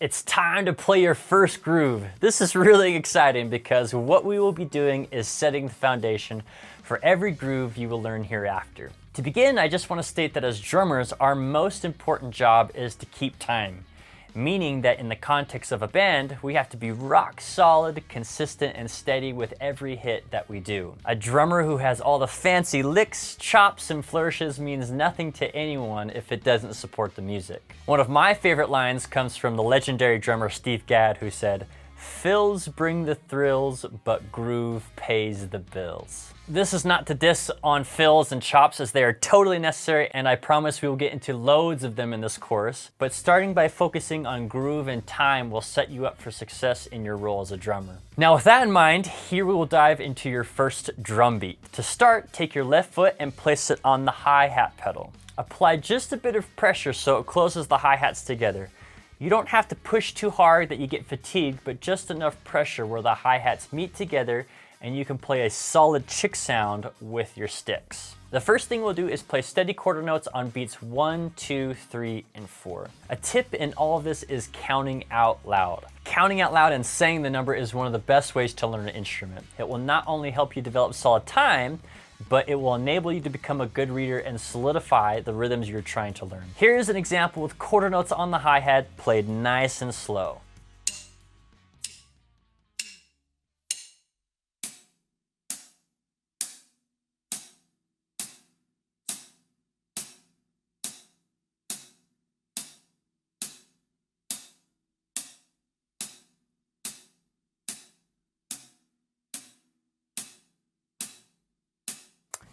It's time to play your first groove. This is really exciting because what we will be doing is setting the foundation for every groove you will learn hereafter. To begin, I just want to state that as drummers, our most important job is to keep time. Meaning that in the context of a band, we have to be rock solid, consistent, and steady with every hit that we do. A drummer who has all the fancy licks, chops, and flourishes means nothing to anyone if it doesn't support the music. One of my favorite lines comes from the legendary drummer Steve Gadd, who said, "Fills bring the thrills, but groove pays the bills." This is not to diss on fills and chops, as they are totally necessary, and I promise we will get into loads of them in this course, but starting by focusing on groove and time will set you up for success in your role as a drummer. Now with that in mind, here we will dive into your first drum beat. To start, take your left foot and place it on the hi-hat pedal. Apply just a bit of pressure so it closes the hi-hats together. You don't have to push too hard that you get fatigued, but just enough pressure where the hi-hats meet together and you can play a solid chick sound with your sticks. The first thing we'll do is play steady quarter notes on beats 1, 2, 3, and 4. A tip in all of this is counting out loud. Counting out loud and saying the number is one of the best ways to learn an instrument. It will not only help you develop solid time, but it will enable you to become a good reader and solidify the rhythms you're trying to learn. Here's an example with quarter notes on the hi-hat played nice and slow.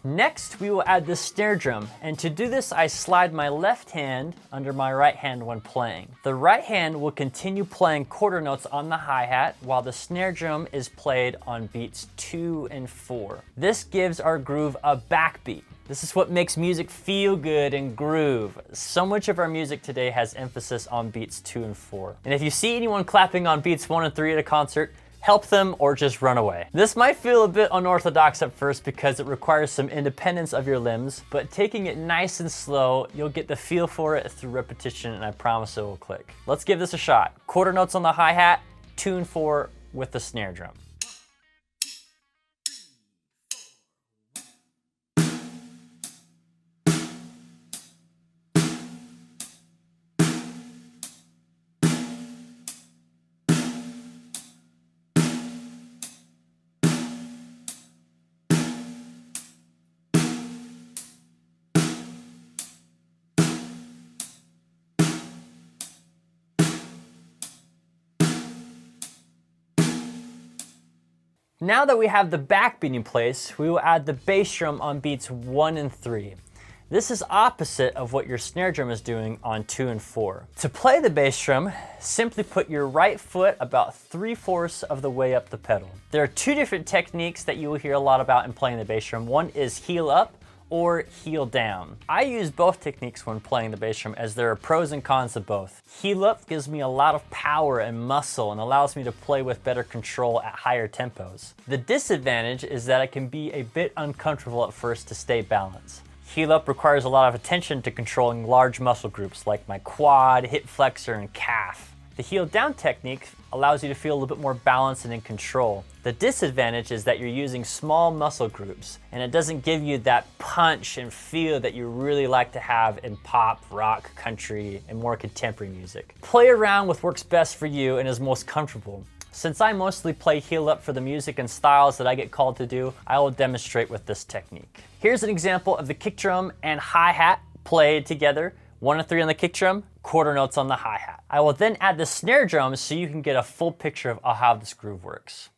Next, we will add the snare drum, and to do this, I slide my left hand under my right hand when playing. The right hand will continue playing quarter notes on the hi-hat, while the snare drum is played on beats 2 and 4. This gives our groove a backbeat. This is what makes music feel good and groove. So much of our music today has emphasis on beats 2 and 4. And if you see anyone clapping on beats 1 and 3 at a concert, help them or just run away. This might feel a bit unorthodox at first because it requires some independence of your limbs, but taking it nice and slow, you'll get the feel for it through repetition, and I promise it will click. Let's give this a shot. Quarter notes on the hi-hat, 2 and 4 with the snare drum. Now that we have the backbeat in place, we will add the bass drum on beats 1 and 3. This is opposite of what your snare drum is doing on 2 and 4. To play the bass drum, simply put your right foot about 3/4 of the way up the pedal. There are two different techniques that you will hear a lot about in playing the bass drum. One is heel up or heel down. I use both techniques when playing the bass drum, as there are pros and cons of both. Heel up gives me a lot of power and muscle and allows me to play with better control at higher tempos. The disadvantage is that it can be a bit uncomfortable at first to stay balanced. Heel up requires a lot of attention to controlling large muscle groups like my quad, hip flexor, and calf. The heel down technique allows you to feel a little bit more balanced and in control. The disadvantage is that you're using small muscle groups, and it doesn't give you that punch and feel that you really like to have in pop, rock, country, and more contemporary music. Play around with what works best for you and is most comfortable. Since I mostly play heel up for the music and styles that I get called to do, I will demonstrate with this technique. Here's an example of the kick drum and hi-hat played together. 1 and 3 on the kick drum, quarter notes on the hi-hat. I will then add the snare drum so you can get a full picture of how this groove works.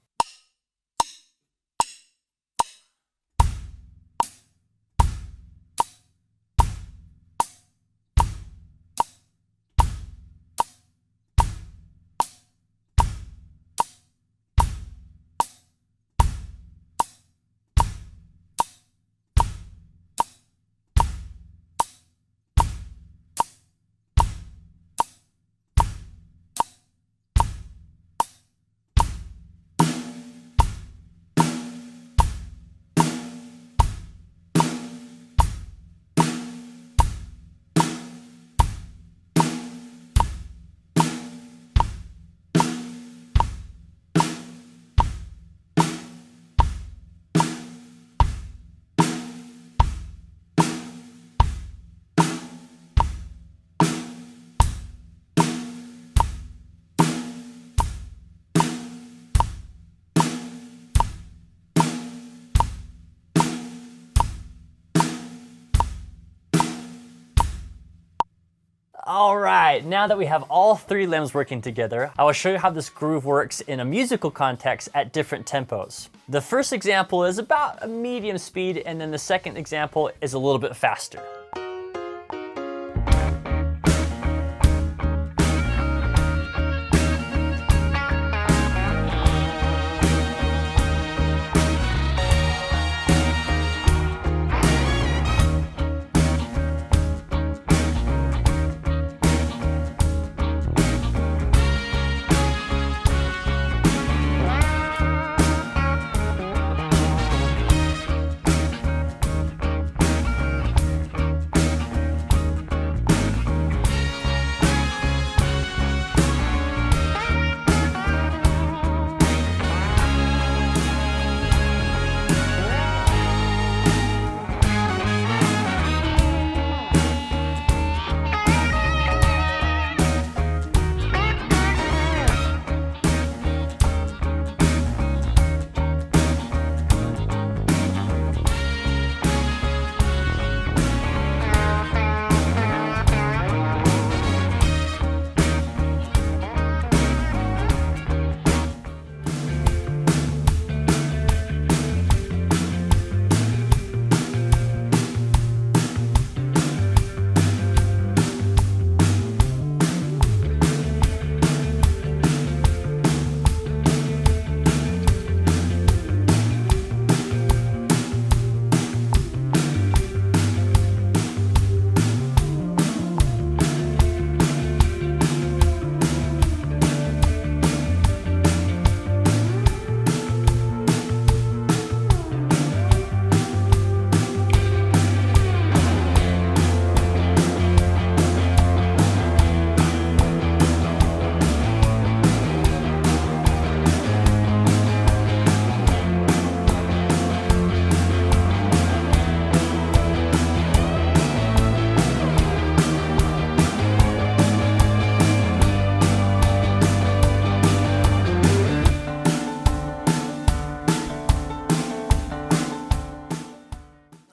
All right, now that we have all three limbs working together, I will show you how this groove works in a musical context at different tempos. The first example is about a medium speed, and then the second example is a little bit faster.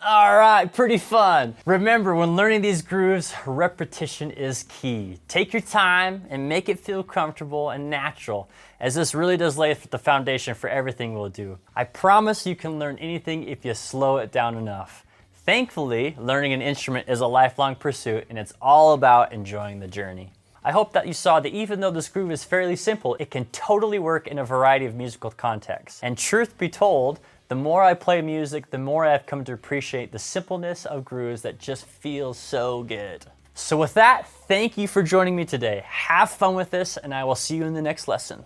All right, pretty fun. Remember, when learning these grooves, repetition is key. Take your time and make it feel comfortable and natural, as this really does lay the foundation for everything we'll do. I promise you can learn anything if you slow it down enough. Thankfully, learning an instrument is a lifelong pursuit, and it's all about enjoying the journey. I hope that you saw that even though this groove is fairly simple, it can totally work in a variety of musical contexts. And truth be told, the more I play music, the more I've come to appreciate the simpleness of grooves that just feel so good. So with that, thank you for joining me today. Have fun with this, and I will see you in the next lesson.